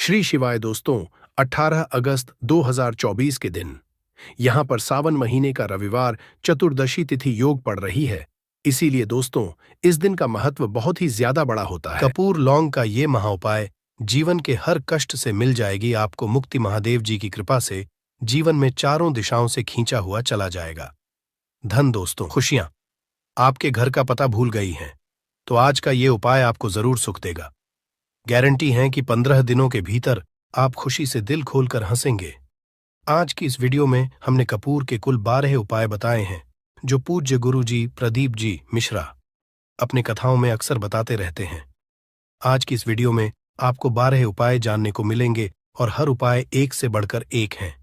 श्री शिवाय दोस्तों, 18 अगस्त 2024 के दिन यहाँ पर सावन महीने का रविवार चतुर्दशी तिथि योग पड़ रही है। इसीलिए दोस्तों, इस दिन का महत्व बहुत ही ज्यादा बड़ा होता है। कपूर लौंग का ये महाउपाय जीवन के हर कष्ट से मिल जाएगी आपको। मुक्ति महादेव जी की कृपा से जीवन में चारों दिशाओं से खींचा हुआ चला जाएगा। धन दोस्तों, खुशियां आपके घर का पता भूल गई हैं, तो आज का ये उपाय आपको जरूर सुख देगा। गारंटी है कि 15 दिनों के भीतर आप खुशी से दिल खोलकर हंसेंगे। आज की इस वीडियो में हमने कपूर के कुल 12 उपाय बताए हैं, जो पूज्य गुरु जी प्रदीप जी मिश्रा अपनी कथाओं में अक्सर बताते रहते हैं। आज की इस वीडियो में आपको 12 उपाय जानने को मिलेंगे और हर उपाय एक से बढ़कर एक हैं।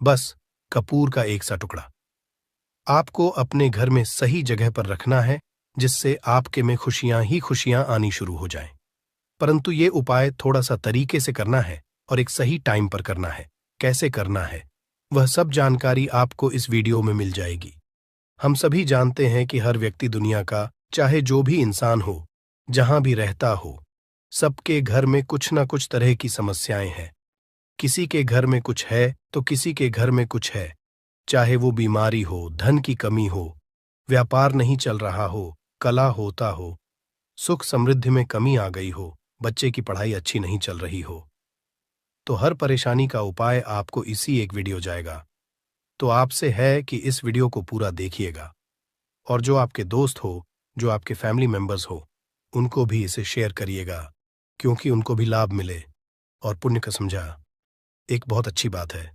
बस कपूर का एक सा टुकड़ा आपको अपने घर में सही जगह पर रखना है, जिससे आपके में खुशियां ही खुशियां आनी शुरू हो जाएं। परंतु ये उपाय थोड़ा सा तरीके से करना है और एक सही टाइम पर करना है। कैसे करना है, वह सब जानकारी आपको इस वीडियो में मिल जाएगी। हम सभी जानते हैं कि हर व्यक्ति दुनिया का, चाहे जो भी इंसान हो, जहां भी रहता हो, सबके घर में कुछ ना कुछ तरह की समस्याएं हैं। किसी के घर में कुछ है तो किसी के घर में कुछ है। चाहे वो बीमारी हो, धन की कमी हो, व्यापार नहीं चल रहा हो, कला होता हो, सुख समृद्धि में कमी आ गई हो, बच्चे की पढ़ाई अच्छी नहीं चल रही हो, तो हर परेशानी का उपाय आपको इसी एक वीडियो जाएगा। तो आपसे है कि इस वीडियो को पूरा देखिएगा और जो आपके दोस्त हो, जो आपके फैमिली मेंबर्स हो, उनको भी इसे शेयर करिएगा, क्योंकि उनको भी लाभ मिले और पुण्य का समझा एक बहुत अच्छी बात है।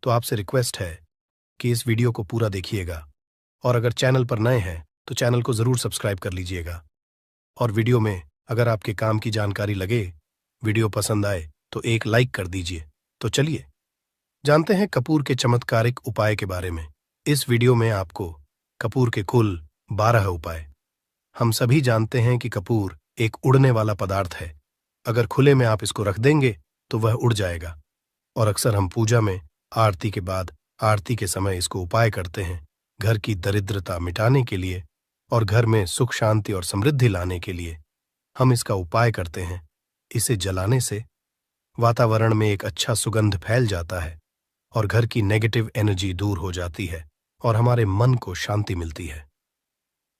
तो आपसे रिक्वेस्ट है कि इस वीडियो को पूरा देखिएगा और अगर चैनल पर नए हैं तो चैनल को जरूर सब्सक्राइब कर लीजिएगा। और वीडियो में अगर आपके काम की जानकारी लगे, वीडियो पसंद आए तो एक लाइक कर दीजिए। तो चलिए जानते हैं कपूर के चमत्कारिक उपाय के बारे में। इस वीडियो में आपको कपूर के कुल 12 उपाय। हम सभी जानते हैं कि कपूर एक उड़ने वाला पदार्थ है। अगर खुले में आप इसको रख देंगे तो वह उड़ जाएगा। और अक्सर हम पूजा में आरती के बाद, आरती के समय इसको उपाय करते हैं, घर की दरिद्रता मिटाने के लिए और घर में सुख शांति और समृद्धि लाने के लिए हम इसका उपाय करते हैं। इसे जलाने से वातावरण में एक अच्छा सुगंध फैल जाता है और घर की नेगेटिव एनर्जी दूर हो जाती है और हमारे मन को शांति मिलती है।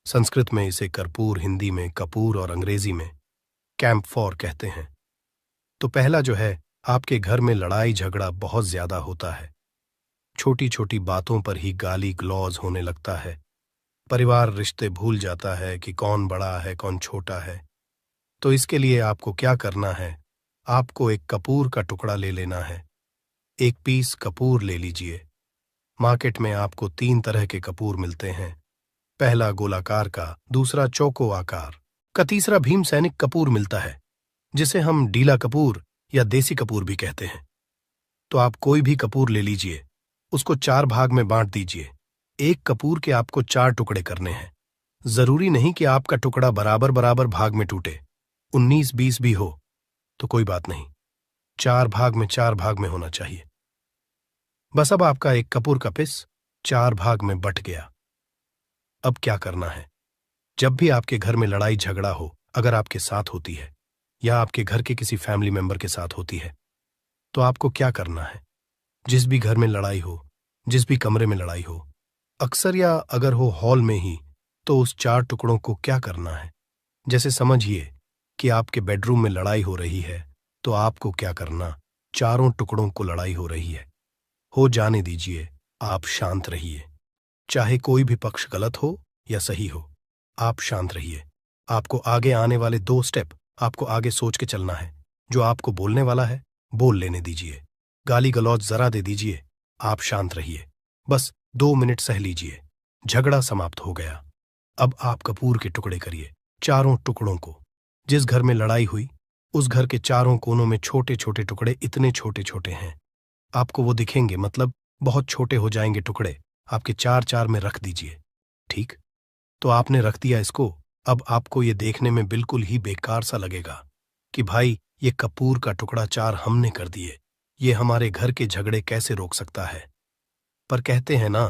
संस्कृत में इसे कर्पूर, हिंदी में कपूर और अंग्रेजी में कैम्फोर कहते हैं। तो पहला जो है, आपके घर में लड़ाई झगड़ा बहुत ज्यादा होता है। छोटी छोटी बातों पर ही गाली गलौज होने लगता है। परिवार रिश्ते भूल जाता है कि कौन बड़ा है कौन छोटा है। तो इसके लिए आपको क्या करना है, आपको एक कपूर का टुकड़ा ले लेना है। एक पीस कपूर ले लीजिए। मार्केट में आपको 3 तरह के कपूर मिलते हैं। पहला गोलाकार का, दूसरा चौको आकार का, तीसरा भीम सैनिक कपूर मिलता है, जिसे हम डीला कपूर या देसी कपूर भी कहते हैं। तो आप कोई भी कपूर ले लीजिए, उसको 4 भाग में बांट दीजिए। एक कपूर के आपको 4 टुकड़े करने हैं। जरूरी नहीं कि आपका टुकड़ा बराबर बराबर भाग में टूटे, 19-20 भी हो तो कोई बात नहीं, 4 भाग में होना चाहिए। बस अब आपका एक कपूर का पिस 4 भाग में बट गया। अब क्या करना है, जब भी आपके घर में लड़ाई झगड़ा हो, अगर आपके साथ होती है या आपके घर के किसी फैमिली मेंबर के साथ होती है, तो आपको क्या करना है। जिस भी घर में लड़ाई हो, जिस भी कमरे में लड़ाई हो, अक्सर या अगर हो हॉल में ही, तो उस 4 टुकड़ों को क्या करना है। जैसे समझिए कि आपके बेडरूम में लड़ाई हो रही है, तो आपको क्या करना, चारों टुकड़ों को लड़ाई हो रही है, हो जाने दीजिए, आप शांत रहिए। चाहे कोई भी पक्ष गलत हो या सही हो, आप शांत रहिए। आपको आगे आने वाले 2 स्टेप आपको आगे सोच के चलना है। जो आपको बोलने वाला है बोल लेने दीजिए, गाली गलौज जरा दे दीजिए, आप शांत रहिए। बस 2 मिनट सह लीजिए, झगड़ा समाप्त हो गया। अब आप कपूर के टुकड़े करिए, चारों टुकड़ों को। जिस घर में लड़ाई हुई, उस घर के चारों कोनों में छोटे छोटे टुकड़े, इतने छोटे छोटे हैं आपको वो दिखेंगे, मतलब बहुत छोटे हो जाएंगे टुकड़े। आपके 4-4 में रख दीजिए। ठीक, तो आपने रख दिया इसको। अब आपको ये देखने में बिल्कुल ही बेकार सा लगेगा कि भाई ये कपूर का टुकड़ा 4 हमने कर दिए, ये हमारे घर के झगड़े कैसे रोक सकता है। पर कहते हैं ना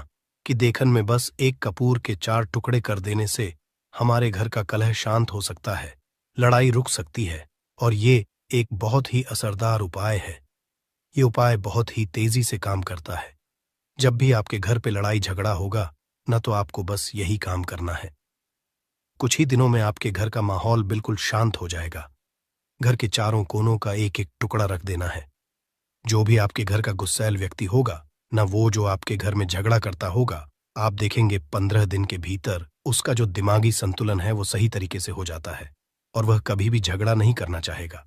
कि देखन में बस एक कपूर के 4 टुकड़े कर देने से हमारे घर का कलह शांत हो सकता है, लड़ाई रुक सकती है और ये एक बहुत ही असरदार उपाय है। ये उपाय बहुत ही तेजी से काम करता है। जब भी आपके घर पे लड़ाई झगड़ा होगा न, तो आपको बस यही काम करना है। कुछ ही दिनों में आपके घर का माहौल बिल्कुल शांत हो जाएगा। घर के चारों कोनों का एक एक टुकड़ा रख देना है। जो भी आपके घर का गुस्सैल व्यक्ति होगा, न वो जो आपके घर में झगड़ा करता होगा, आप देखेंगे 15 दिन के भीतर उसका जो दिमागी संतुलन है वो सही तरीके से हो जाता है और वह कभी भी झगड़ा नहीं करना चाहेगा।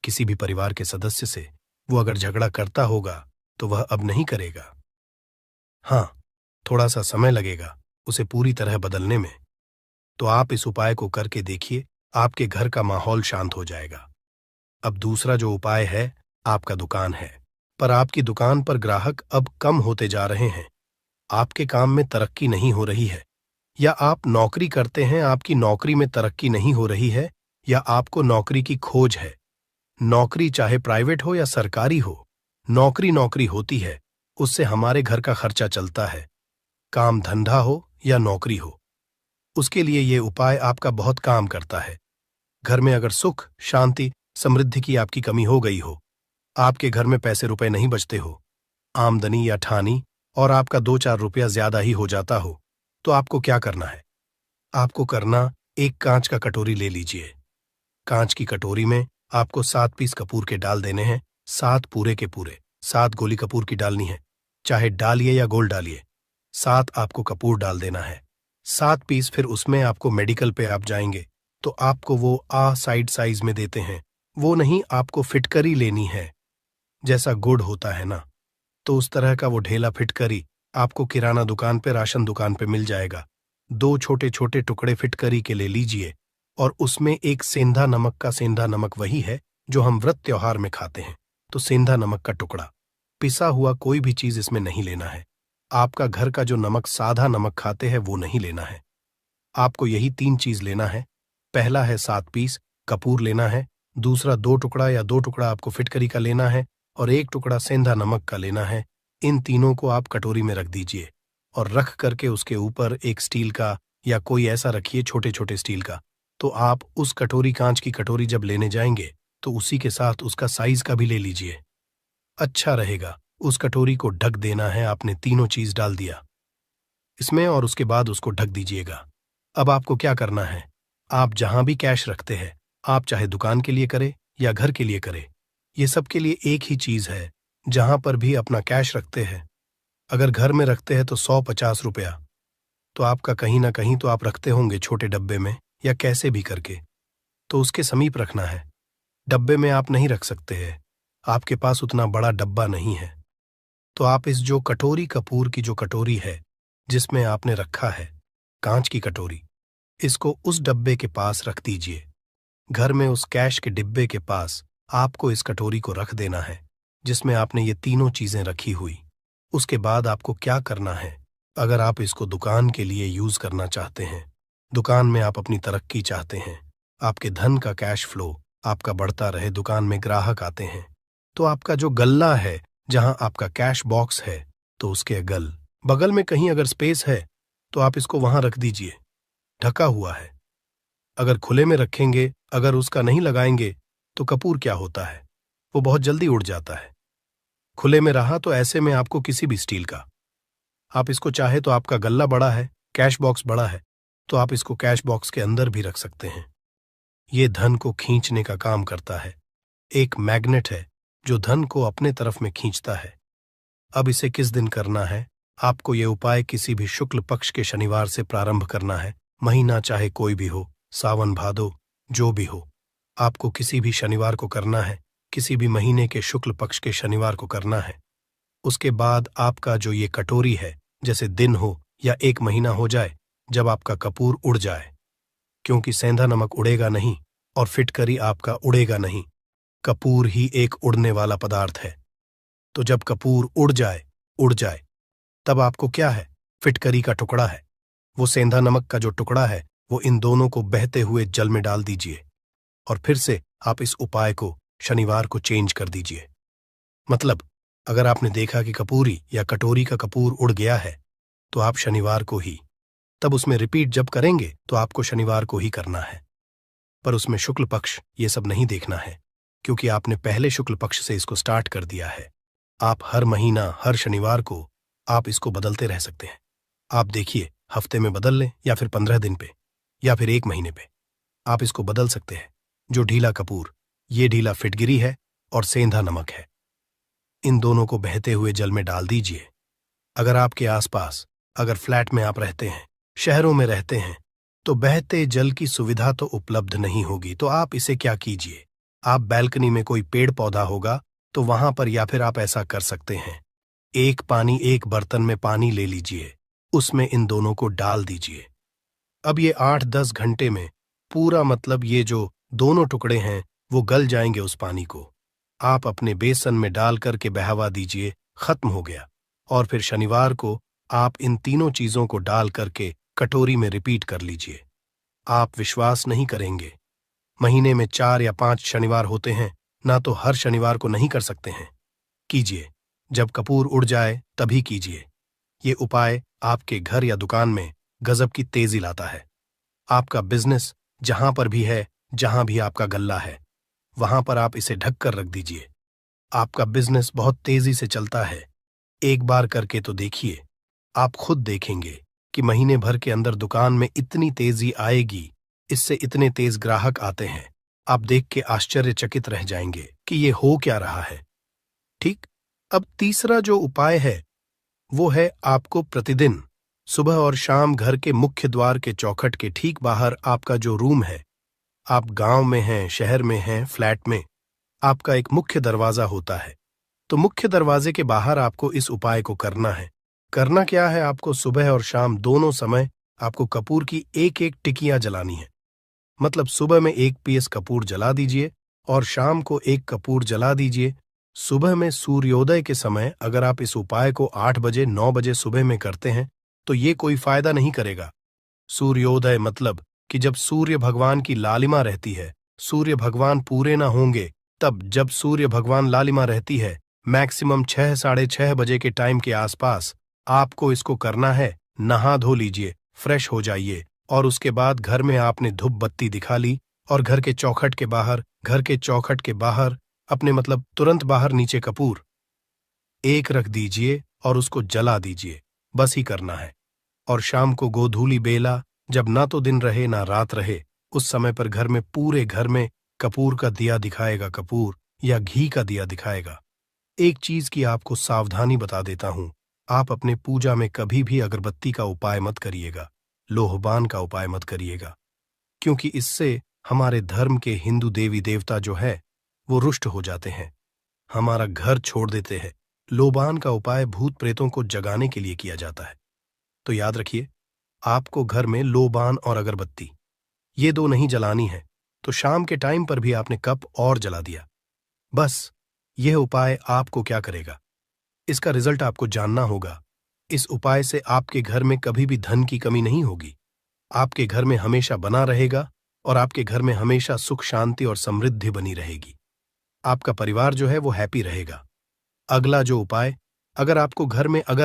किसी भी परिवार के सदस्य से वो अगर झगड़ा करता होगा तो वह अब नहीं करेगा। हाँ, थोड़ा सा समय लगेगा उसे पूरी तरह बदलने में। तो आप इस उपाय को करके देखिए, आपके घर का माहौल शांत हो जाएगा। अब दूसरा जो उपाय है, आपका दुकान है, पर आपकी दुकान पर ग्राहक अब कम होते जा रहे हैं। आपके काम में तरक्की नहीं हो रही है, या आप नौकरी करते हैं, आपकी नौकरी में तरक्की नहीं हो रही है, या आपको नौकरी की खोज है। नौकरी चाहे प्राइवेट हो या सरकारी हो, नौकरी नौकरी होती है, उससे हमारे घर का खर्चा चलता है। काम धंधा हो या नौकरी हो, उसके लिए ये उपाय आपका बहुत काम करता है। घर में अगर सुख, शांति, समृद्धि की आपकी कमी हो गई हो, आपके घर में पैसे रुपए नहीं बचते हो, आमदनी या ठानी और आपका 2-4 रुपया ज्यादा ही हो जाता हो, तो आपको क्या करना है? आपको करना, एक कांच का कटोरी ले लीजिए। कांच की कटोरी में आपको 7 पीस कपूर के डाल देने हैं, 7 पूरे के पूरे। 7 गोली कपूर की डालनी है, चाहे डालिए या गोल डालिए। 7 आपको कपूर डाल देना है। 7 पीस फिर उसमें आपको मेडिकल पे आप जाएंगे तो आपको वो साइड साइज में देते हैं, वो नहीं, आपको फिटकरी लेनी है। जैसा गुड़ होता है ना, तो उस तरह का वो ढेला फिटकरी आपको किराना दुकान पे, राशन दुकान पे मिल जाएगा। 2 छोटे छोटे टुकड़े फिटकरी के ले लीजिए और उसमें एक सेंधा नमक का, सेंधा नमक वही है जो हम व्रत त्योहार में खाते हैं, तो सेंधा नमक का टुकड़ा। पिसा हुआ कोई भी चीज इसमें नहीं लेना है। आपका घर का जो नमक, साधा नमक खाते हैं, वो नहीं लेना है। आपको यही 3 चीज लेना है। पहला है 7 पीस कपूर लेना है, दूसरा 2 टुकड़ा या 2 टुकड़ा आपको फिटकरी का लेना है और 1 टुकड़ा सेंधा नमक का लेना है। इन तीनों को आप कटोरी में रख दीजिए और रख करके उसके ऊपर एक स्टील का या कोई ऐसा रखिए, छोटे छोटे स्टील का। तो आप उस कटोरी, कांच की कटोरी जब लेने जाएंगे तो उसी के साथ उसका साइज का भी ले लीजिए, अच्छा रहेगा। उस कटोरी को ढक देना है। आपने तीनों चीज डाल दिया इसमें और उसके बाद उसको ढक दीजिएगा। अब आपको क्या करना है, आप जहां भी कैश रखते हैं, आप चाहे दुकान के लिए करें या घर के लिए करें, ये सब के लिए एक ही चीज है। जहां पर भी अपना कैश रखते हैं, अगर घर में रखते हैं तो 150 रुपया, तो आपका कहीं ना कहीं तो आप रखते होंगे छोटे डब्बे में या कैसे भी करके, तो उसके समीप रखना है। डब्बे में आप नहीं रख सकते हैं, आपके पास उतना बड़ा डब्बा नहीं है, तो आप इस जो कटोरी, कपूर की जो कटोरी है जिसमें आपने रखा है, कांच की कटोरी, इसको उस डब्बे के पास रख दीजिए। घर में उस कैश के डिब्बे के पास आपको इस कटोरी को रख देना है जिसमें आपने ये तीनों चीजें रखी हुई। उसके बाद आपको क्या करना है, अगर आप इसको दुकान के लिए यूज करना चाहते हैं, दुकान में आप अपनी तरक्की चाहते हैं, आपके धन का कैश फ्लो आपका बढ़ता रहे, दुकान में ग्राहक आते हैं, तो आपका जो गल्ला है, जहां आपका कैश बॉक्स है, तो उसके बगल में कहीं अगर स्पेस है तो आप इसको वहां रख दीजिए। ढका हुआ है, अगर खुले में रखेंगे, अगर उसका नहीं लगाएंगे तो कपूर क्या होता है, वो बहुत जल्दी उड़ जाता है। खुले में रहा तो ऐसे में आपको किसी भी स्टील का, आप इसको चाहे तो, आपका गल्ला बड़ा है, कैश बॉक्स बड़ा है, तो आप इसको कैश बॉक्स के अंदर भी रख सकते हैं। ये धन को खींचने का काम करता है, एक मैग्नेट है जो धन को अपने तरफ में खींचता है। अब इसे किस दिन करना है, आपको ये उपाय किसी भी शुक्ल पक्ष के शनिवार से प्रारंभ करना है। महीना चाहे कोई भी हो, सावन भादो जो भी हो, आपको किसी भी शनिवार को करना है, किसी भी महीने के शुक्ल पक्ष के शनिवार को करना है। उसके बाद आपका जो ये कटोरी है, जैसे दिन हो या 1 महीना हो जाए, जब आपका कपूर उड़ जाए, क्योंकि सेंधा नमक उड़ेगा नहीं और फिटकरी आपका उड़ेगा नहीं, कपूर ही एक उड़ने वाला पदार्थ है। तो जब कपूर उड़ जाए, तब आपको क्या है, फिटकरी का टुकड़ा है, वो सेंधा नमक का जो टुकड़ा है, वो इन दोनों को बहते हुए जल में डाल दीजिए और फिर से आप इस उपाय को शनिवार को चेंज कर दीजिए। मतलब अगर आपने देखा कि कपूरी या कटोरी का कपूर उड़ गया है, तो आप शनिवार को ही, तब उसमें रिपीट जब करेंगे तो आपको शनिवार को ही करना है, पर उसमें शुक्ल पक्ष ये सब नहीं देखना है। क्योंकि आपने पहले शुक्ल पक्ष से इसको स्टार्ट कर दिया है। आप हर महीना, हर शनिवार को आप इसको बदलते रह सकते हैं। आप देखिए, हफ्ते में बदल लें या फिर 15 दिन पे या फिर 1 महीने पे आप इसको बदल सकते हैं। जो ढीला कपूर, ये ढीला फिटगिरी है और सेंधा नमक है। इन दोनों को बहते हुए जल में डाल दीजिए। अगर आपके आसपास, अगर फ्लैट में आप रहते हैं, शहरों में रहते हैं, तो बहते जल की सुविधा तो उपलब्ध नहीं होगी, तो आप इसे क्या कीजिए, आप बैल्कनी में कोई पेड़ पौधा होगा तो वहां पर या फिर आप ऐसा कर सकते हैं, एक बर्तन में पानी ले लीजिए, उसमें इन दोनों को डाल दीजिए। अब ये 8-10 घंटे में पूरा, मतलब ये जो दोनों टुकड़े हैं वो गल जाएंगे उस पानी को। आप अपने बेसन में डाल करके बहावा दीजिए, खत्म हो गया। और फिर शनिवार को आप इन तीनों चीजों को डाल करके कटोरी में रिपीट कर लीजिए। आप विश्वास नहीं करेंगे, महीने में 4 या 5 शनिवार होते हैं ना, तो हर शनिवार को नहीं कर सकते हैं। कीजिए, जब कपूर उड़ जाए तभी कीजिए। ये उपाय आपके घर या दुकान में गजब की तेजी लाता है। आपका बिजनेस जहां पर भी है, जहां भी आपका गल्ला है, वहां पर आप इसे ढक कर रख दीजिए। आपका बिजनेस बहुत तेजी से चलता है। एक बार करके तो देखिए, आप खुद देखेंगे कि महीने भर के अंदर दुकान में इतनी तेजी आएगी, इससे इतने तेज ग्राहक आते हैं, आप देख के आश्चर्यचकित रह जाएंगे कि ये हो क्या रहा है। ठीक। अब तीसरा जो उपाय है वो है, आपको प्रतिदिन सुबह और शाम घर के मुख्य द्वार के चौखट के ठीक बाहर आपका जो रूम है, आप गांव में हैं, शहर में हैं, फ्लैट में, आपका एक मुख्य दरवाजा होता है, तो मुख्य दरवाजे के बाहर आपको इस उपाय को करना है। करना क्या है, आपको सुबह और शाम दोनों समय आपको कपूर की 1-1 टिकियां जलानी है। मतलब सुबह में 1 पीस कपूर जला दीजिए और शाम को 1 कपूर जला दीजिए। सुबह में सूर्योदय के समय अगर आप इस उपाय को 8 बजे 9 बजे सुबह में करते हैं तो ये कोई फायदा नहीं करेगा। सूर्योदय मतलब कि जब सूर्य भगवान की लालिमा रहती है, सूर्य भगवान पूरे ना होंगे तब, जब सूर्य भगवान लालिमा रहती है, मैक्सिमम 6 साढ़े 6 बजे के टाइम के आसपास आपको इसको करना है। नहा धो लीजिए, फ्रेश हो जाइए और उसके बाद घर में आपने धूप बत्ती दिखा ली और घर के चौखट के बाहर अपने, मतलब तुरंत बाहर, नीचे कपूर 1 रख दीजिए और उसको जला दीजिए। बस ही करना है। और शाम को गोधूली बेला, जब ना तो दिन रहे ना रात रहे, उस समय पर घर में, पूरे घर में कपूर का दिया दिखाएगा, कपूर या घी का दिया दिखाएगा। एक चीज की आपको सावधानी बता देता हूं, आप अपने पूजा में कभी भी अगरबत्ती का उपाय मत करिएगा, लोहबान का उपाय मत करिएगा, क्योंकि इससे हमारे धर्म के हिंदू देवी देवता जो है वो रुष्ट हो जाते हैं, हमारा घर छोड़ देते हैं। लोबान का उपाय भूत प्रेतों को जगाने के लिए किया जाता है। तो याद रखिए, आपको घर में लोबान और अगरबत्ती ये 2 नहीं जलानी है, तो शाम के टाइम पर भी आपने कप और जला दिया। बस यह उपाय आपको क्या करेगा, इसका रिजल्ट आपको जानना होगा। इस उपाय से आपके घर में कभी भी धन की कमी नहीं होगी, आपके घर में हमेशा बना रहेगा और आपके घर में हमेशा सुख शांति और समृद्धि बनी रहेगी। आपका परिवार जो है वो हैप्पी रहेगा। अगला जो उपाय, अगर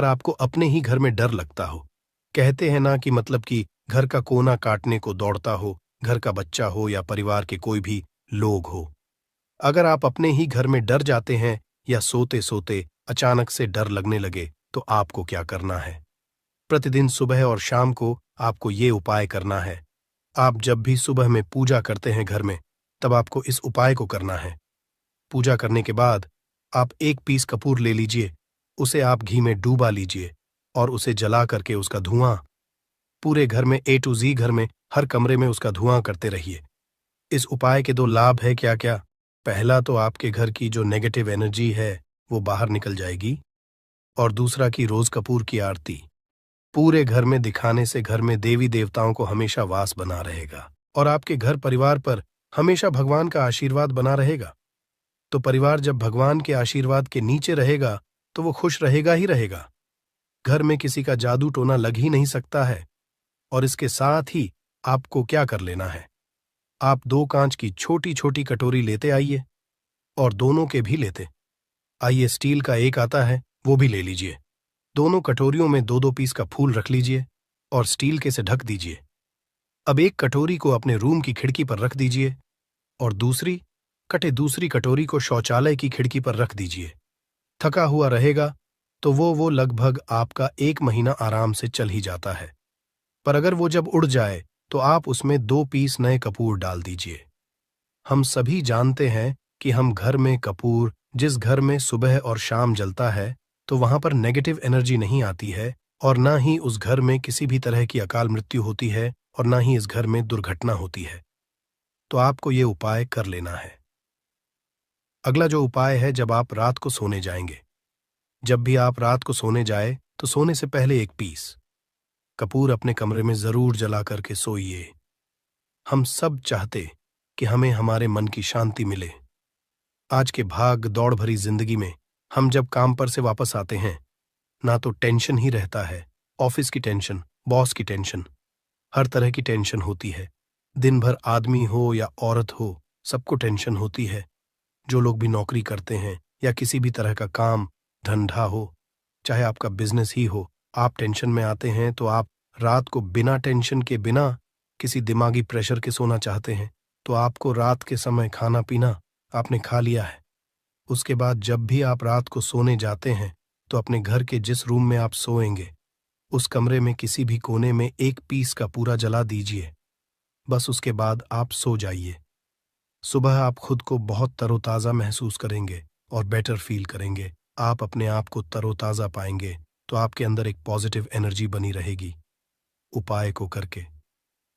आपको अपने ही घर में डर लगता हो, कहते हैं ना कि मतलब कि घर का कोना काटने को दौड़ता हो, घर का बच्चा हो या परिवार के कोई भी लोग हो, अगर आप अपने ही घर में डर जाते हैं या सोते सोते अचानक से डर लगने लगे, तो आपको क्या करना है, प्रतिदिन सुबह और शाम को आपको ये उपाय करना है। आप जब भी सुबह में पूजा करते हैं घर में, तब आपको इस उपाय को करना है। पूजा करने के बाद आप 1 पीस कपूर ले लीजिए, उसे आप घी में डूबा लीजिए और उसे जला करके उसका धुआं पूरे घर में, A to Z घर में, हर कमरे में उसका धुआं करते रहिए। इस उपाय के 2 लाभ है क्या क्या। पहला तो आपके घर की जो नेगेटिव एनर्जी है वो बाहर निकल जाएगी, और दूसरा कि रोज कपूर की आरती पूरे घर में दिखाने से घर में देवी देवताओं को हमेशा वास बना रहेगा और आपके घर परिवार पर हमेशा भगवान का आशीर्वाद बना रहेगा। तो परिवार जब भगवान के आशीर्वाद के नीचे रहेगा तो वो खुश रहेगा ही रहेगा। घर में किसी का जादू टोना लग ही नहीं सकता है। और इसके साथ ही आपको क्या कर लेना है, आप 2 कांच की छोटी छोटी कटोरी लेते आइए, और दोनों के भी लेते आइए, स्टील का एक आता है वो भी ले लीजिए। दोनों कटोरियों में 2-2 पीस का फूल रख लीजिए और स्टील के से ढक दीजिए। अब एक कटोरी को अपने रूम की खिड़की पर रख दीजिए और दूसरी कटे दूसरी कटोरी को शौचालय की खिड़की पर रख दीजिए। थका हुआ रहेगा तो वो लगभग आपका 1 महीना आराम से चल ही जाता है। पर अगर वो जब उड़ जाए तो आप उसमें 2 पीस नए कपूर डाल दीजिए। हम सभी जानते हैं कि हम घर में कपूर, जिस घर में सुबह और शाम जलता है तो वहां पर नेगेटिव एनर्जी नहीं आती है, और ना ही उस घर में किसी भी तरह की अकाल मृत्यु होती है, और ना ही इस घर में दुर्घटना होती है। तो आपको ये उपाय कर लेना है। अगला जो उपाय है, जब आप रात को सोने जाएंगे, जब भी आप रात को सोने जाए तो सोने से पहले 1 पीस कपूर अपने कमरे में जरूर जला करके सोइए। हम सब चाहते कि हमें हमारे मन की शांति मिले। आज के भाग दौड़ भरी जिंदगी में हम जब काम पर से वापस आते हैं, ना तो टेंशन ही रहता है, ऑफिस की टेंशन, बॉस की टेंशन, हर तरह की टेंशन होती है। दिन भर आदमी हो या औरत हो, सबको टेंशन होती है। जो लोग भी नौकरी करते हैं या किसी भी तरह का काम धंधा हो, चाहे आपका बिजनेस ही हो, आप टेंशन में आते हैं तो आप रात को बिना टेंशन के, बिना किसी दिमागी प्रेशर के सोना चाहते हैं। तो आपको रात के समय खाना पीना आपने खा लिया है। उसके बाद जब भी आप रात को सोने जाते हैं तो अपने घर के जिस रूम में आप सोएंगे, उस कमरे में किसी भी कोने में 1 पीस का पूरा जला दीजिए। बस उसके बाद आप सो जाइए। सुबह आप खुद को बहुत तरोताज़ा महसूस करेंगे और बेटर फील करेंगे। आप अपने आप को तरोताज़ा पाएंगे तो आपके अंदर एक पॉजिटिव एनर्जी बनी रहेगी। उपाय को करके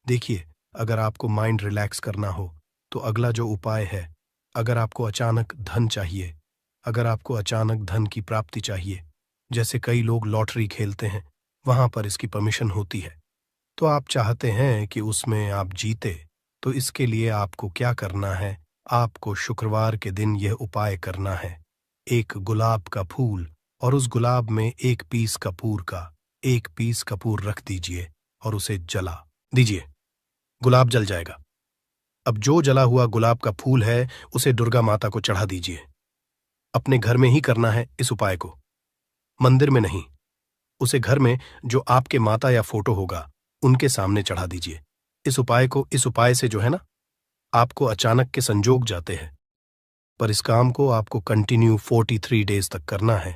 देखिए। अगर आपको माइंड रिलैक्स करना हो तो अगला जो उपाय है, अगर आपको अचानक धन चाहिए, अगर आपको अचानक धन की प्राप्ति चाहिए, जैसे कई लोग लॉटरी खेलते हैं, वहां पर इसकी परमिशन होती है, तो आप चाहते हैं कि उसमें आप जीते, तो इसके लिए आपको क्या करना है? आपको शुक्रवार के दिन यह उपाय करना है। एक गुलाब का फूल और उस गुलाब में 1 पीस कपूर का 1 पीस कपूर रख दीजिए और उसे जला दीजिए। गुलाब जल जाएगा। अब जो जला हुआ गुलाब का फूल है उसे दुर्गा माता को चढ़ा दीजिए। अपने घर में ही करना है इस उपाय को, मंदिर में नहीं। उसे घर में जो आपके माता या फोटो होगा उनके सामने चढ़ा दीजिए। इस उपाय से जो है ना, आपको अचानक के संजोग जाते हैं। पर इस काम को आपको कंटिन्यू 43 डेज तक करना है।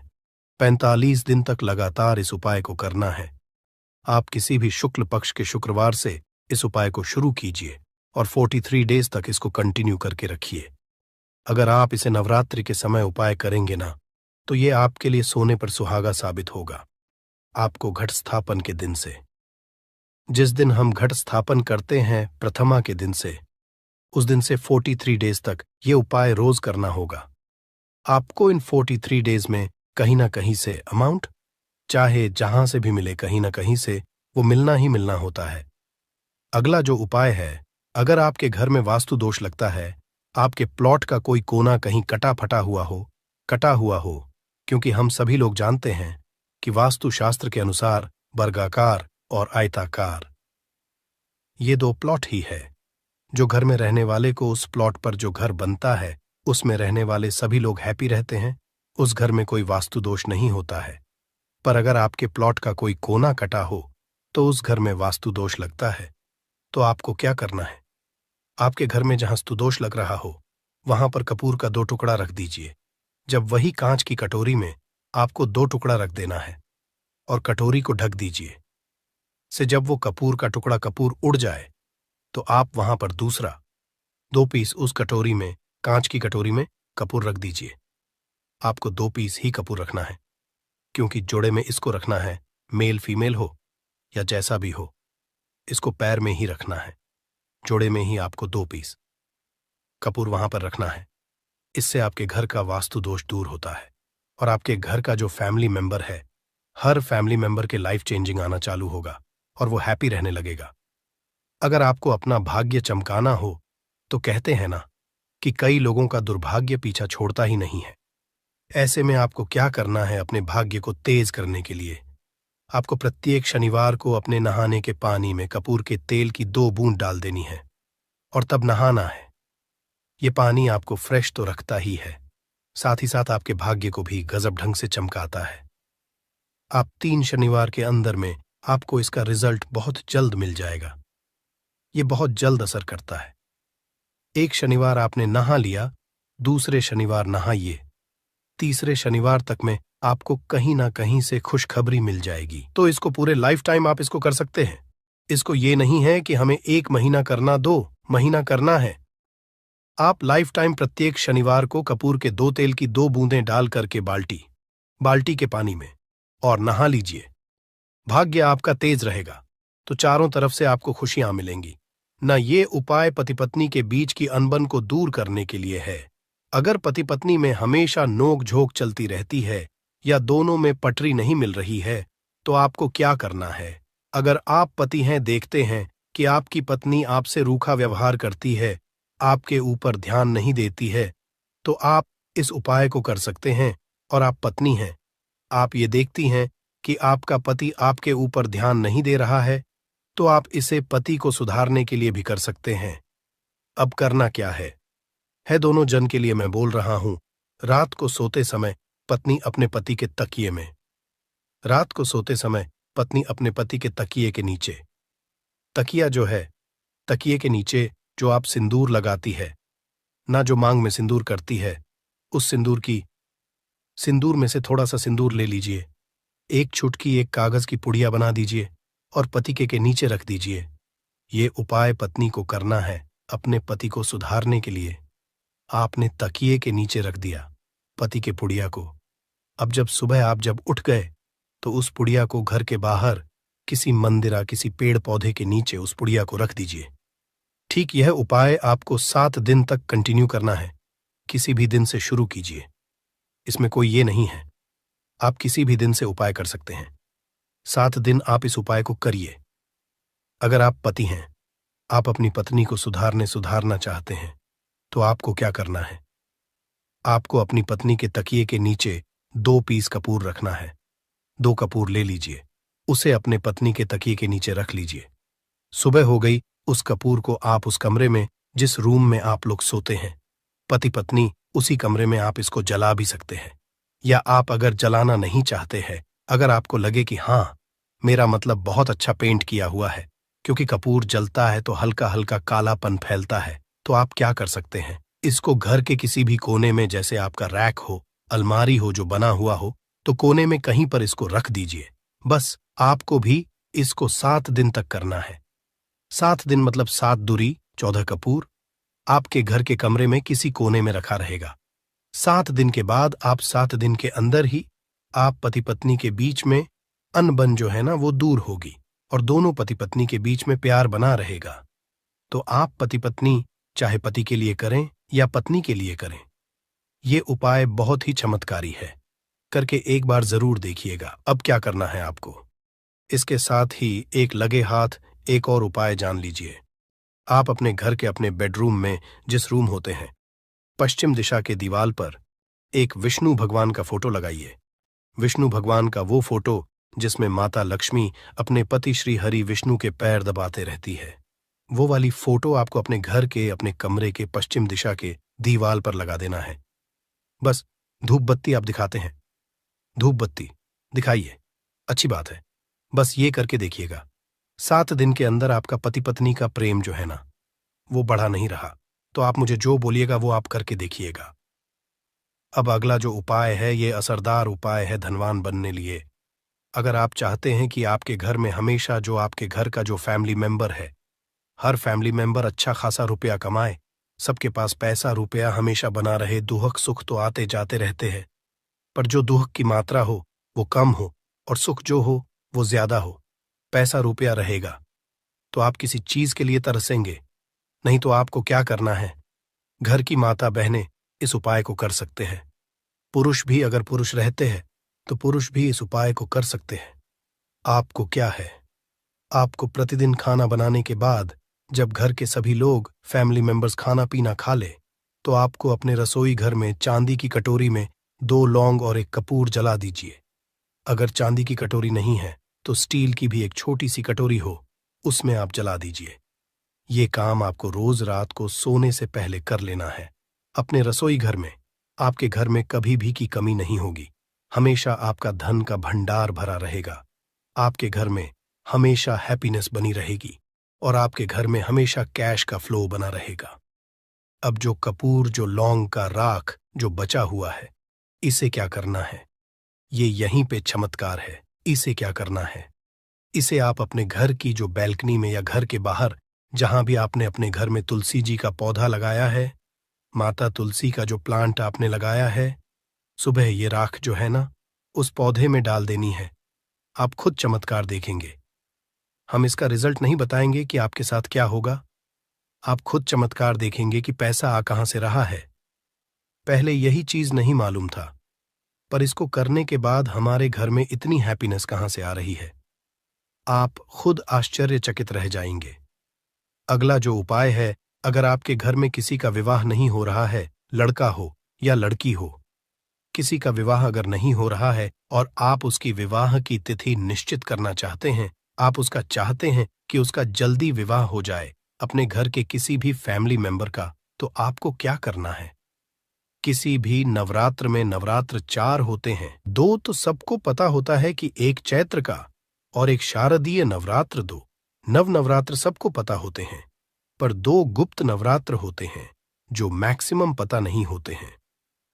45 दिन तक लगातार इस उपाय को करना है। आप किसी भी शुक्ल पक्ष के शुक्रवार से इस उपाय को शुरू कीजिए और 43 डेज तक इसको कंटिन्यू करके रखिए। अगर आप इसे नवरात्रि के समय उपाय करेंगे ना, तो ये आपके लिए सोने पर सुहागा साबित होगा। आपको घट स्थापन के दिन से, जिस दिन हम घट स्थापन करते हैं प्रथमा के दिन से, उस दिन से 43 डेज तक ये उपाय रोज करना होगा। आपको इन 43 डेज में कहीं ना कहीं से अमाउंट, चाहे जहां से भी मिले, कहीं ना कहीं से वो मिलना ही मिलना होता है। अगला जो उपाय है, अगर आपके घर में वास्तु दोष लगता है, आपके प्लॉट का कोई कोना कहीं कटा हुआ हो, क्योंकि हम सभी लोग जानते हैं कि वास्तु शास्त्र के अनुसार वर्गाकार और आयताकार ये 2 प्लॉट ही है। जो घर में रहने वाले को, उस प्लॉट पर जो घर बनता है उसमें रहने वाले सभी लोग हैप्पी रहते हैं, उस घर में कोई वास्तु दोष नहीं होता है। पर अगर आपके प्लॉट का कोई कोना कटा हो तो उस घर में वास्तु दोष लगता है। तो आपको क्या करना है? आपके घर में जहां वास्तु दोष लग रहा हो वहां पर कपूर का 2 टुकड़ा रख दीजिए। जब वही कांच की कटोरी में आपको 2 टुकड़ा रख देना है और कटोरी को ढक दीजिए। से जब वो कपूर का टुकड़ा कपूर उड़ जाए तो आप वहां पर दूसरा 2 पीस उस कटोरी में, कांच की कटोरी में कपूर रख दीजिए। आपको 2 पीस ही कपूर रखना है, क्योंकि जोड़े में इसको रखना है, मेल फीमेल हो या जैसा भी हो, इसको पैर में ही रखना है। जोड़े में ही आपको 2 पीस कपूर वहां पर रखना है। इससे आपके घर का वास्तु दोष दूर होता है और आपके घर का जो फैमिली मेंबर है, हर फैमिली मेंबर के लाइफ चेंजिंग आना चालू होगा और वो हैप्पी रहने लगेगा। अगर आपको अपना भाग्य चमकाना हो तो कहते हैं ना कि कई लोगों का दुर्भाग्य पीछा छोड़ता ही नहीं है। ऐसे में आपको क्या करना है अपने भाग्य को तेज करने के लिए? आपको प्रत्येक शनिवार को अपने नहाने के पानी में कपूर के तेल की 2 बूंद डाल देनी है और तब नहाना है। ये पानी आपको फ्रेश तो रखता ही है, साथ ही साथ आपके भाग्य को भी गजब ढंग से चमकाता है। आप 3 शनिवार के अंदर में आपको इसका रिजल्ट बहुत जल्द मिल जाएगा। ये बहुत जल्द असर करता है। एक शनिवार आपने नहा लिया दूसरे शनिवार नहाइए। तीसरे शनिवार तक में आपको कहीं ना कहीं से खुशखबरी मिल जाएगी। तो इसको पूरे लाइफ टाइम आप इसको कर सकते हैं। इसको ये नहीं है कि हमें 1 महीना करना, 2 महीना करना है। आप लाइफ टाइम प्रत्येक शनिवार को कपूर के 2 तेल की 2 बूंदें डाल करके बाल्टी के पानी में और नहा लीजिए। भाग्य आपका तेज रहेगा तो चारों तरफ से आपको खुशियां मिलेंगी। न ये उपाय पति पत्नी के बीच की अनबन को दूर करने के लिए है। अगर पति पत्नी में हमेशा नोक झोंक चलती रहती है या दोनों में पटरी नहीं मिल रही है तो आपको क्या करना है? अगर आप पति हैं, देखते हैं कि आपकी पत्नी आपसे रूखा व्यवहार करती है, आपके ऊपर ध्यान नहीं देती है, तो आप इस उपाय को कर सकते हैं। और आप पत्नी हैं, आप ये देखती हैं कि आपका पति आपके ऊपर ध्यान नहीं दे रहा है, तो आप इसे पति को सुधारने के लिए भी कर सकते हैं। अब करना क्या है दोनों जन के लिए मैं बोल रहा हूं। रात को सोते समय पत्नी अपने पति के तकिए में, रात को सोते समय पत्नी अपने पति के तकिए के नीचे, तकिया जो है, तकिए के नीचे जो आप सिंदूर लगाती है, ना जो मांग में सिंदूर करती है, उस सिंदूर में से थोड़ा सा सिंदूर ले लीजिए, एक चुटकी एक कागज की पुड़िया बना दीजिए और पति के नीचे रख दीजिए। ये उपाय पत्नी को करना है अपने पति को सुधारने के लिए। आपने तकिए के नीचे रख दिया पति के पुड़िया को। अब जब सुबह आप जब उठ गए तो उस पुड़िया को घर के बाहर किसी मंदिरा, किसी पेड़ पौधे के नीचे उस पुड़िया को रख दीजिए। ठीक यह उपाय आपको 7 दिन तक कंटिन्यू करना है। किसी भी दिन से शुरू कीजिए, इसमें कोई ये नहीं है, आप किसी भी दिन से उपाय कर सकते हैं। 7 दिन आप इस उपाय को करिए। अगर आप पति हैं, आप अपनी पत्नी को सुधारना चाहते हैं, तो आपको क्या करना है? आपको अपनी पत्नी के तकिए के नीचे 2 पीस कपूर रखना है। 2 कपूर ले लीजिए, उसे अपने पत्नी के तकिए के नीचे रख लीजिए। सुबह हो गई, उस कपूर को आप उस कमरे में, जिस रूम में आप लोग सोते हैं, पति पत्नी, उसी कमरे में आप इसको जला भी सकते हैं। या आप अगर जलाना नहीं चाहते हैं, अगर आपको लगे कि हाँ, मेरा मतलब बहुत अच्छा पेंट किया हुआ है, क्योंकि कपूर जलता है तो हल्का हल्का कालापन फैलता है, तो आप क्या कर सकते हैं? इसको घर के किसी भी कोने में, जैसे आपका रैक हो, अलमारी हो जो बना हुआ हो, तो कोने में कहीं पर इसको रख दीजिए। बस आपको भी इसको 7 दिन तक करना है। 7 दिन मतलब 7 दूरी 14 कपूर आपके घर के कमरे में किसी कोने में रखा रहेगा। 7 दिन के बाद आप 7 दिन के अंदर ही आप पति पत्नी के बीच में अनबन जो है ना वो दूर होगी और दोनों पति पत्नी के बीच में प्यार बना रहेगा। तो आप पति पत्नी चाहे पति के लिए करें या पत्नी के लिए करें, ये उपाय बहुत ही चमत्कारी है। करके एक बार जरूर देखिएगा। अब क्या करना है आपको? इसके साथ ही एक लगे हाथ एक और उपाय जान लीजिए। आप अपने घर के अपने बेडरूम में, जिस रूम होते हैं, पश्चिम दिशा के दीवार पर एक विष्णु भगवान का फोटो लगाइए। विष्णु भगवान का वो फोटो जिसमें माता लक्ष्मी अपने पति श्री हरि विष्णु के पैर दबाते रहती है, वो वाली फोटो आपको अपने घर के, अपने कमरे के पश्चिम दिशा के दीवार पर लगा देना है। बस धूप बत्ती आप दिखाते हैं, धूप बत्ती दिखाइए, अच्छी बात है। बस ये करके देखिएगा। 7 दिन के अंदर आपका पति पत्नी का प्रेम जो है ना, वो बढ़ा नहीं रहा, तो आप मुझे जो बोलिएगा वो आप करके देखिएगा। अब अगला जो उपाय है, ये असरदार उपाय है धनवान बनने लिए। अगर आप चाहते हैं कि आपके घर में हमेशा जो आपके घर का जो फैमिली मेंबर है, हर फैमिली मेंबर अच्छा खासा रुपया कमाए, सबके पास पैसा रुपया हमेशा बना रहे, दुख सुख तो आते जाते रहते हैं, पर जो दुख की मात्रा हो वो कम हो और सुख जो हो वो ज्यादा हो, पैसा रुपया रहेगा, तो आप किसी चीज के लिए तरसेंगे नहीं। तो आपको क्या करना है? घर की माता बहनें इस उपाय को कर सकते हैं। पुरुष भी, अगर पुरुष रहते हैं तो पुरुष भी इस उपाय को कर सकते हैं। आपको क्या है? आपको प्रतिदिन खाना बनाने के बाद, जब घर के सभी लोग फैमिली मेंबर्स खाना पीना खा ले, तो आपको अपने रसोई घर में चांदी की कटोरी में 2 लौंग और एक कपूर जला दीजिए। अगर चांदी की कटोरी नहीं है तो स्टील की भी एक छोटी सी कटोरी हो, उसमें आप जला दीजिए। ये काम आपको रोज रात को सोने से पहले कर लेना है। अपने रसोई घर में, आपके घर में कभी भी की कमी नहीं होगी। हमेशा आपका धन का भंडार भरा रहेगा। आपके घर में हमेशा हैप्पीनेस बनी रहेगी और आपके घर में हमेशा कैश का फ्लो बना रहेगा। अब जो कपूर, जो लौंग का राख जो बचा हुआ है, इसे क्या करना है? ये यहीं पे चमत्कार है। इसे क्या करना है? इसे आप अपने घर की जो बैल्कनी में या घर के बाहर, जहां भी आपने अपने घर में तुलसी जी का पौधा लगाया है, माता तुलसी का जो प्लांट आपने लगाया है, सुबह ये राख जो है ना, उस पौधे में डाल देनी है। आप खुद चमत्कार देखेंगे। हम इसका रिजल्ट नहीं बताएंगे कि आपके साथ क्या होगा। आप खुद चमत्कार देखेंगे कि पैसा आ कहां से रहा है। पहले यही चीज नहीं मालूम था, पर इसको करने के बाद हमारे घर में इतनी हैप्पीनेस कहां से आ रही है, आप खुद आश्चर्यचकित रह जाएंगे। अगला जो उपाय है, अगर आपके घर में किसी का विवाह नहीं हो रहा है, लड़का हो या लड़की हो, किसी का विवाह अगर नहीं हो रहा है और आप उसकी विवाह की तिथि निश्चित करना चाहते हैं, आप उसका चाहते हैं कि उसका जल्दी विवाह हो जाए अपने घर के किसी भी फैमिली मेंबर का, तो आपको क्या करना है? किसी भी नवरात्र में नवरात्र 4 होते हैं। 2 तो सबको पता होता है कि एक चैत्र का और एक शारदीय नवरात्र 2 नव नवरात्र सबको पता होते हैं, पर 2 गुप्त नवरात्र होते हैं जो मैक्सिमम पता नहीं होते हैं।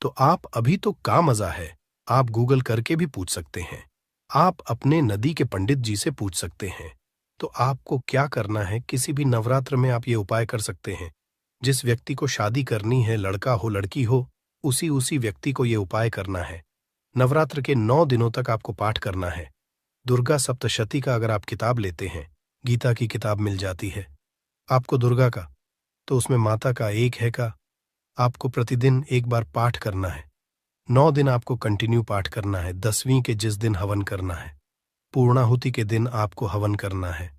तो आप अभी तो का मजा है, आप गूगल करके भी पूछ सकते हैं, आप अपने नदी के पंडित जी से पूछ सकते हैं। तो आपको क्या करना है, किसी भी नवरात्र में आप ये उपाय कर सकते हैं। जिस व्यक्ति को शादी करनी है, लड़का हो लड़की हो, उसी व्यक्ति को ये उपाय करना है। नवरात्र के 9 दिनों तक आपको पाठ करना है। दुर्गा सप्तशती का अगर आप किताब लेते हैं, गीता की किताब मिल जाती है आपको दुर्गा का, तो उसमें माता का एक है का आपको प्रतिदिन एक बार पाठ करना है। 9 दिन आपको कंटिन्यू पाठ करना है। 10वीं के जिस दिन हवन करना है, पूर्णाहुति के दिन आपको हवन करना है।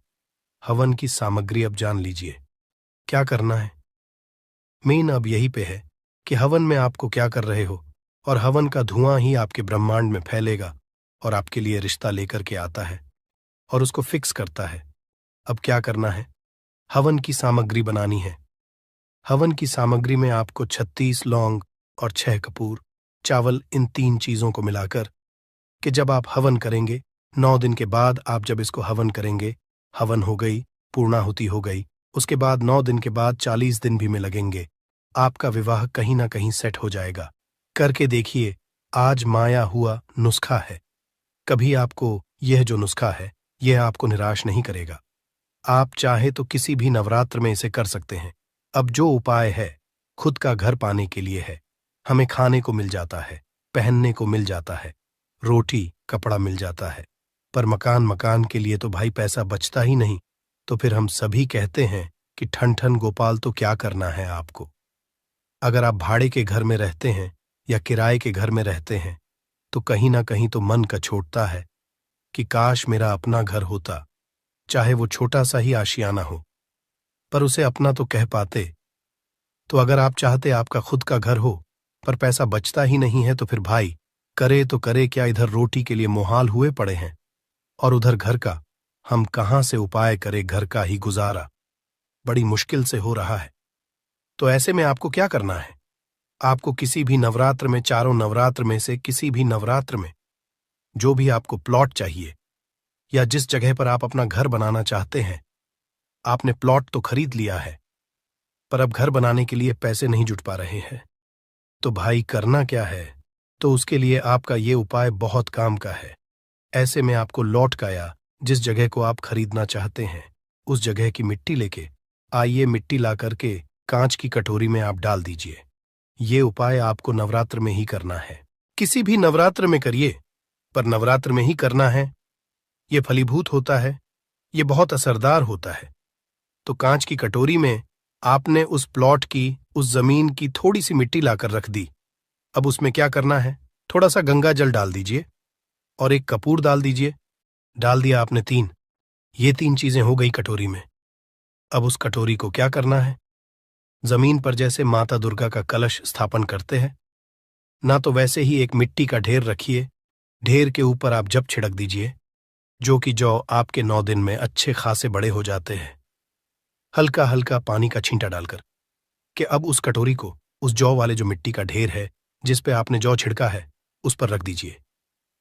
हवन की सामग्री अब जान लीजिए क्या करना है। मेन अब यही पे है कि हवन में आपको क्या कर रहे हो, और हवन का धुआं ही आपके ब्रह्मांड में फैलेगा और आपके लिए रिश्ता लेकर के आता है और उसको फिक्स करता है। अब क्या करना है, हवन की सामग्री बनानी है। हवन की सामग्री में आपको 36 लौंग और 6 कपूर, चावल, इन 3 चीजों को मिलाकर कि जब आप हवन करेंगे, 9 दिन के बाद आप जब इसको हवन करेंगे, हवन हो गई, पूर्णाहुति हो गई, उसके बाद 9 दिन के बाद 40 दिन भी में लगेंगे, आपका विवाह कहीं ना कहीं सेट हो जाएगा। करके देखिए, आज माया हुआ नुस्खा है। कभी आपको यह जो नुस्खा है, यह आपको निराश नहीं करेगा। आप चाहे तो किसी भी नवरात्र में इसे कर सकते हैं। अब जो उपाय है, खुद का घर पाने के लिए है। हमें खाने को मिल जाता है, पहनने को मिल जाता है, रोटी कपड़ा मिल जाता है, पर मकान के लिए तो भाई पैसा बचता ही नहीं। तो फिर हम सभी कहते हैं कि ठन ठन गोपाल, तो क्या करना है आपको? अगर आप भाड़े के घर में रहते हैं या किराए के घर में रहते हैं, तो कहीं ना कहीं तो मन कछोटता है कि काश मेरा अपना घर होता, चाहे वो छोटा सा ही आशियाना हो, पर उसे अपना तो कह पाते। तो अगर आप चाहते आपका खुद का घर हो, पर पैसा बचता ही नहीं है, तो फिर भाई करे तो करे क्या, इधर रोटी के लिए मुहाल हुए पड़े हैं और उधर घर का हम कहां से उपाय करें, घर का ही गुजारा बड़ी मुश्किल से हो रहा है। तो ऐसे में आपको क्या करना है, आपको किसी भी नवरात्र में, चारों नवरात्र में से किसी भी नवरात्र में जो भी आपको प्लॉट चाहिए या जिस जगह पर आप अपना घर बनाना चाहते हैं, आपने प्लॉट तो खरीद लिया है, पर अब घर बनाने के लिए पैसे नहीं जुट पा रहे हैं, तो भाई करना क्या है? तो उसके लिए आपका ये उपाय बहुत काम का है। ऐसे में आपको लौट का या जिस जगह को आप खरीदना चाहते हैं, उस जगह की मिट्टी लेके आइए, मिट्टी ला करके कांच की कटोरी में आप डाल दीजिए। ये उपाय आपको नवरात्र में ही करना है। किसी भी नवरात्र में करिए, पर नवरात्र में ही करना है। ये फलीभूत होता है, ये बहुत असरदार होता है। तो कांच की कटोरी में आपने उस प्लॉट की, उस जमीन की थोड़ी सी मिट्टी लाकर रख दी। अब उसमें क्या करना है, थोड़ा सा गंगा जल डाल दीजिए और एक कपूर डाल दीजिए। डाल दिया आपने 3, ये 3 चीजें हो गई कटोरी में। अब उस कटोरी को क्या करना है, जमीन पर जैसे माता दुर्गा का कलश स्थापन करते हैं ना, तो वैसे ही एक मिट्टी का ढेर रखिए। ढेर के ऊपर आप जब छिड़क दीजिए, जो कि जौ आपके 9 दिन में अच्छे खासे बड़े हो जाते हैं, हल्का हल्का पानी का छींटा डालकर कि अब उस कटोरी को उस जौ वाले जो मिट्टी का ढेर है जिस पे आपने जौ छिड़का है, उस पर रख दीजिए।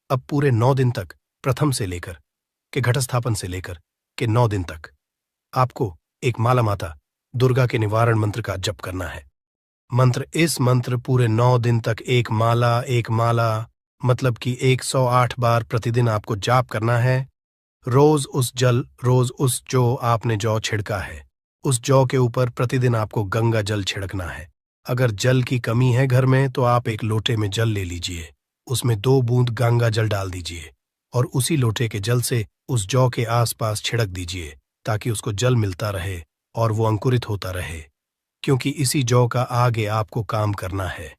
अब पूरे 9 दिन तक, प्रथम से लेकर के घटस्थापन से लेकर के 9 दिन तक, आपको एक माला माता दुर्गा के निवारण मंत्र का जप करना है। इस मंत्र पूरे 9 दिन तक एक माला मतलब कि 108 बार प्रतिदिन आपको जाप करना है। रोज उस जो आपने जौ छिड़का है उस जौ के ऊपर प्रतिदिन आपको गंगा जल छिड़कना है। अगर जल की कमी है घर में तो आप एक लोटे में जल ले लीजिए, उसमें 2 बूंद गंगा जल डाल दीजिए और उसी लोटे के जल से उस जौ के आसपास छिड़क दीजिए ताकि उसको जल मिलता रहे और वो अंकुरित होता रहे, क्योंकि इसी जौ का आगे आपको काम करना है।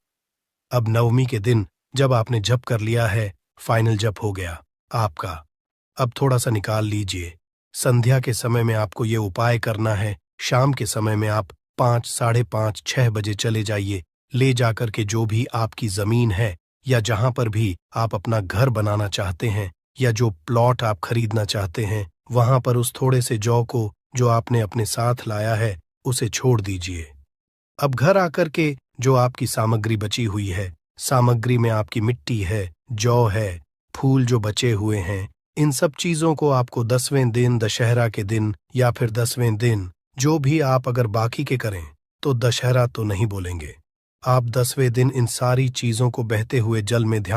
अब नवमी के दिन जब आपने जप कर लिया है, फाइनल जप हो गया आपका। अब थोड़ा सा निकाल लीजिए। संध्या के समय में आपको ये उपाय करना है। शाम के समय में आप 5, साढ़े 5, 6 बजे चले जाइए। ले जाकर के जो भी आपकी जमीन है या जहां पर भी आप अपना घर बनाना चाहते हैं या जो प्लॉट आप खरीदना चाहते हैं, वहां पर उस थोड़े से जौ को जो आपने अपने साथ लाया है उसे छोड़ दीजिए। अब घर आकर के जो आपकी सामग्री बची हुई है, सामग्री में आपकी मिट्टी है, जौ है, फूल जो बचे हुए हैं, इन सब चीजों को आपको 10वें दिन, दशहरा के दिन या फिर 10वें दिन, जो भी आप अगर बाकी के करें तो दशहरा तो नहीं बोलेंगे, आप 10वें दिन इन सारी चीजों को बहते हुए जल में ध्यान